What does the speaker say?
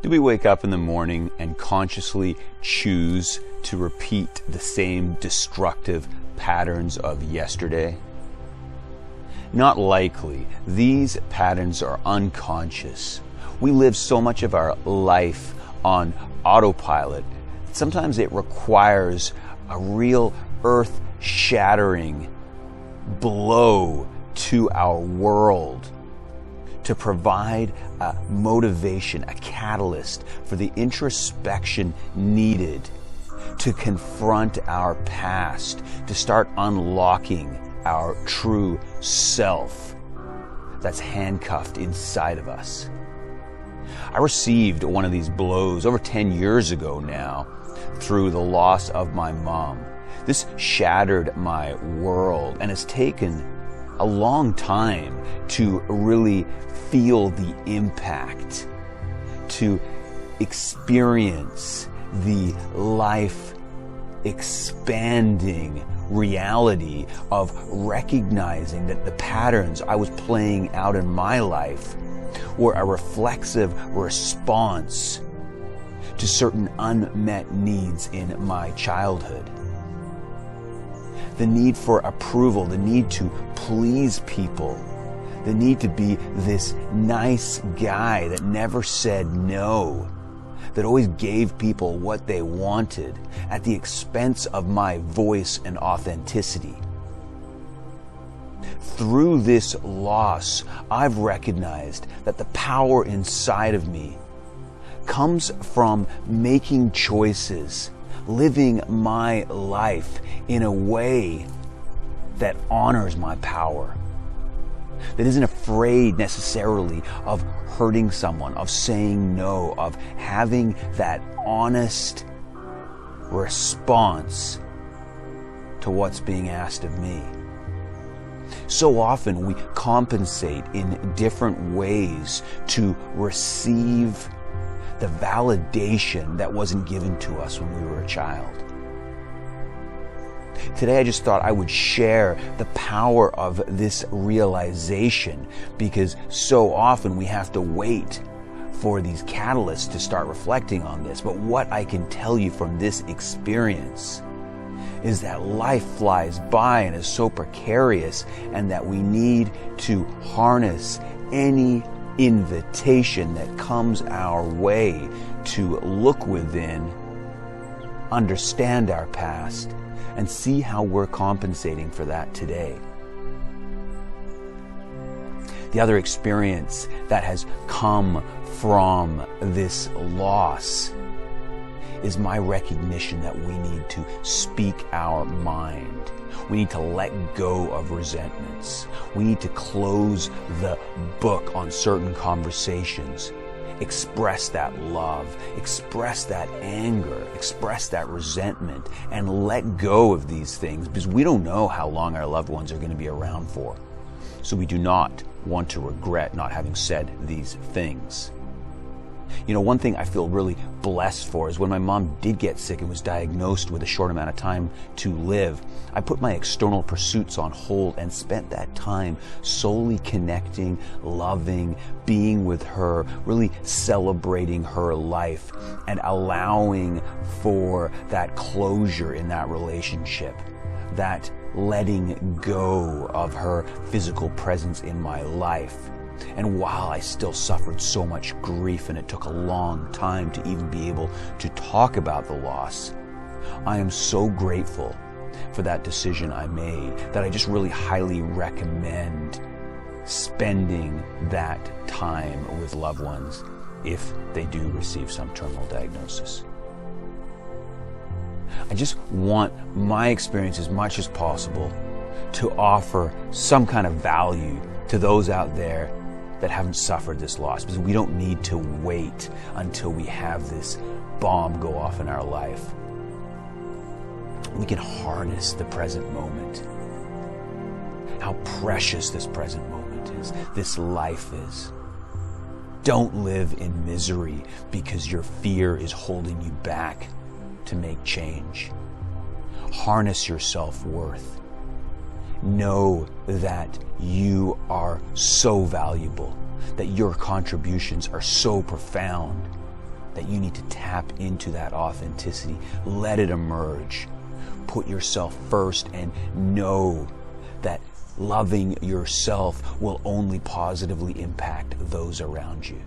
Do we wake up in the morning and consciously choose to repeat the same destructive patterns of yesterday? Not likely. These patterns are unconscious. We live so much of our life on autopilot. Sometimes it requires a real earth-shattering blow to our world to provide a motivation, a catalyst for the introspection needed to confront our past, to start unlocking our true self that's handcuffed inside of us. I received one of these blows over 10 years ago now through the loss of my mom. This shattered my world and has taken a long time to really feel the impact, to experience the life expanding reality of recognizing that the patterns I was playing out in my life were a reflexive response to certain unmet needs in my childhood. The need for approval, the need to please people, the need to be this nice guy that never said no, that always gave people what they wanted at the expense of my voice and authenticity. Through this loss, I've recognized that the power inside of me comes from making choices, living my life in a way that honors my power, that isn't afraid necessarily of hurting someone, of saying no, of having that honest response to what's being asked of me. So often we compensate in different ways to receive the validation that wasn't given to us when we were a child. Today I just thought I would share the power of this realization, because so often we have to wait for these catalysts to start reflecting on this. But what I can tell you from this experience is that life flies by and is so precarious, and that we need to harness any invitation that comes our way to look within, understand our past, and see how we're compensating for that today. The other experience that has come from this loss is my recognition that we need to speak our mind. We need to let go of resentments. We need to close the book on certain conversations. Express that love, express that anger, express that resentment, and let go of these things, because we don't know how long our loved ones are going to be around for. So we do not want to regret not having said these things. You know, one thing I feel really blessed for is when my mom did get sick and was diagnosed with a short amount of time to live, I put my external pursuits on hold and spent that time solely connecting, loving, being with her, really celebrating her life and allowing for that closure in that relationship, that letting go of her physical presence in my life. And while I still suffered so much grief and it took a long time to even be able to talk about the loss, I am so grateful for that decision I made that I just really highly recommend spending that time with loved ones if they do receive some terminal diagnosis. I just want my experience as much as possible to offer some kind of value to those out there that haven't suffered this loss, because we don't need to wait until we have this bomb go off in our life. We can harness the present moment. How precious this present moment is, this life is. Don't live in misery because your fear is holding you back to make change. Harness your self-worth. Know that you are so valuable, that your contributions are so profound, that you need to tap into that authenticity. Let it emerge. Put yourself first and know that loving yourself will only positively impact those around you.